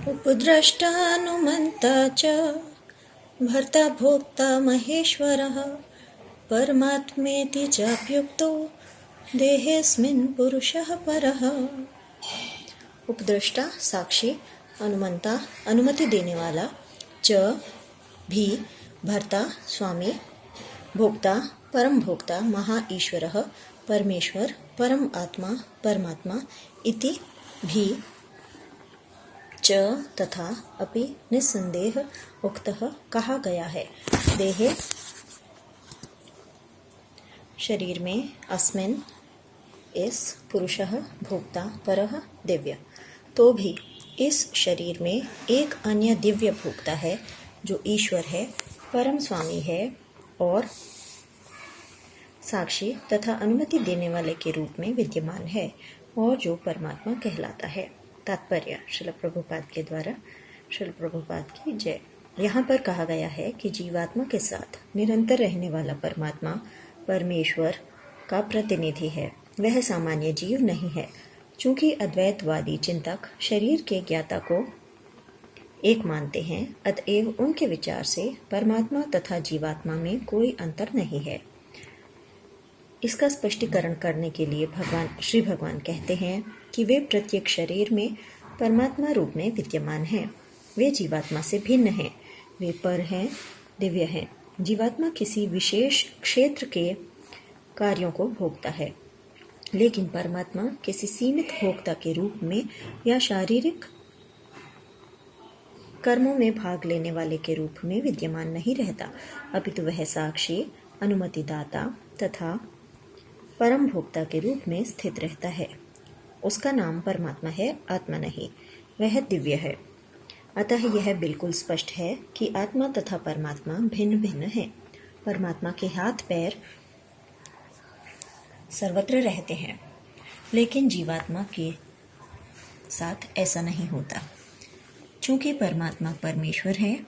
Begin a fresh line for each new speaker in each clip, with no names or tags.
उपद्रष्टानुमन्ता च भर्ता भोक्ता महेश्वरः परमात्मेति चाप्युक्तो देहेऽस्मिन् पुरुषः परः। उपद्रष्टा साक्षी, अनुमंता अनुमति देने वाला, च भी भर्ता स्वामी, भोक्ता परम भोक्ता, महा ईश्वरः परमेश्वर, परम आत्मा परमात्मा, इति भी च तथा, अपि निस्संदेह उक्तः कहा गया है, देहे शरीर में, अस्मिन् इस, पुरुषः भोक्ता, परः दिव्य, तो भी इस शरीर में एक अन्य दिव्य भोक्ता है जो ईश्वर है, परम स्वामी है और साक्षी तथा अनुमति देने वाले के रूप में विद्यमान है और जो परमात्मा कहलाता है। तात्पर्य श्रील प्रभुपाद के द्वारा। श्रील प्रभुपाद की जय। यहाँ पर कहा गया है कि जीवात्मा के साथ निरंतर रहने वाला परमात्मा परमेश्वर का प्रतिनिधि है, वह सामान्य जीव नहीं है। चूंकि अद्वैतवादी चिंतक शरीर के ज्ञाता को एक मानते हैं, अतएव उनके विचार से परमात्मा तथा जीवात्मा में कोई अंतर नहीं है। इसका स्पष्टीकरण करने के लिए श्री भगवान कहते हैं कि वे प्रत्येक शरीर में परमात्मा रूप में विद्यमान हैं। वे जीवात्मा से भिन्न हैं, वे पर हैं, दिव्य हैं। जीवात्मा किसी विशेष क्षेत्र के कार्यों को भोगता है, लेकिन परमात्मा किसी सीमित भोक्ता के रूप में या शारीरिक कर्मों में भाग लेने वाले के रूप में विद्यमान नहीं रहता, अपितु वह साक्षी, अनुमतिदाता तथा परम भोक्ता के रूप में स्थित रहता है। उसका नाम परमात्मा है, आत्मा नहीं। वह दिव्य है। अतः यह बिल्कुल स्पष्ट है कि आत्मा तथा परमात्मा भिन्न भिन्न हैं। परमात्मा के हाथ पैर सर्वत्र रहते हैं, लेकिन जीवात्मा के साथ ऐसा नहीं होता। चूंकि परमात्मा परमेश्वर है,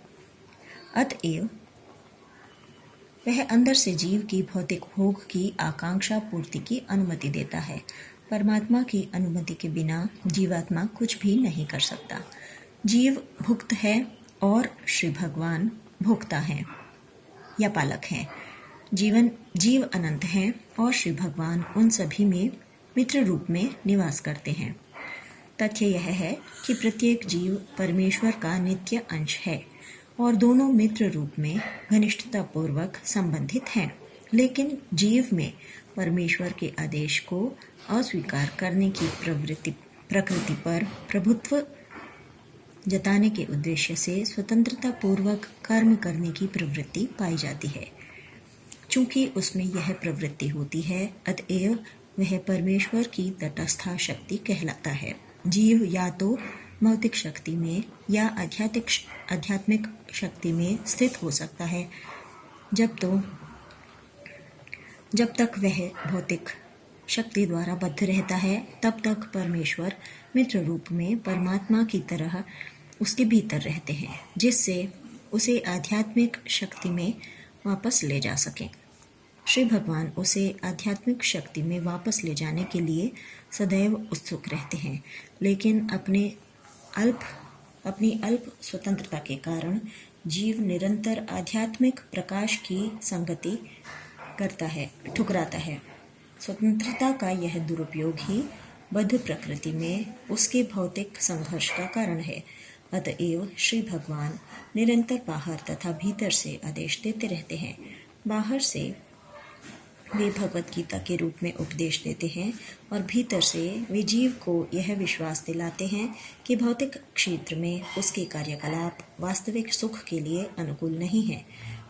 अतएव वह अंदर से जीव की भौतिक भोग की आकांक्षा पूर्ति की अनुमति देता है। परमात्मा की अनुमति के बिना जीवात्मा कुछ भी नहीं कर सकता। जीव भुक्त है और श्री भगवान भोक्ता हैं या पालक हैं। जीव अनंत हैं और श्री भगवान उन सभी में मित्र रूप में निवास करते हैं। तथ्य यह है कि प्रत्येक जीव परमेश्वर का नित्य अंश है और दोनों मित्र रूप में घनिष्ठता पूर्वक संबंधित हैं, लेकिन जीव में परमेश्वर के आदेश को अस्वीकार करने की प्रकृति पर प्रभुत्व जताने के उद्देश्य से स्वतंत्रता पूर्वक कर्म करने की प्रवृत्ति पाई जाती है। चूंकि उसमें यह प्रवृत्ति होती है, अतएव वह परमेश्वर की तटस्था शक्ति कहलाता है। जीव या तो भौतिक शक्ति में या आध्यात्मिक शक्ति में स्थित हो सकता है। जब तक वह भौतिक शक्ति द्वारा बद्ध रहता है, तब तक परमेश्वर मित्र रूप में परमात्मा की तरह उसके भीतर रहते हैं, जिससे उसे आध्यात्मिक शक्ति में वापस ले जा सकें। श्री भगवान उसे आध्यात्मिक शक्ति में वापस ले जाने के लिए सदैव उत्सुक रहते हैं, लेकिन अपनी अल्प स्वतंत्रता के कारण जीव निरंतर आध्यात्मिक प्रकाश की संगति ठुकराता है। स्वतंत्रता का यह दुरुपयोग ही बद्ध प्रकृति में उसके भौतिक संघर्ष का कारण है। अतएव श्री भगवान निरंतर बाहर तथा भीतर से आदेश देते रहते हैं। बाहर से वे भगवत गीता के रूप में उपदेश देते हैं और भीतर से वे जीव को यह विश्वास दिलाते हैं कि भौतिक क्षेत्र में उसके कार्यकलाप वास्तविक सुख के लिए अनुकूल नहीं है।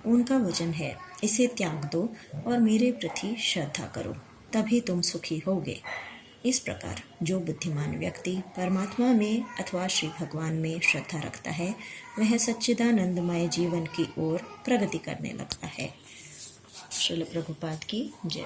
उनका वचन है, इसे त्याग दो और मेरे प्रति श्रद्धा करो, तभी तुम सुखी होगे। इस प्रकार जो बुद्धिमान व्यक्ति परमात्मा में अथवा श्री भगवान में श्रद्धा रखता है, वह सच्चिदानंदमय जीवन की ओर प्रगति करने लगता है। श्रील प्रभुपाद की जय।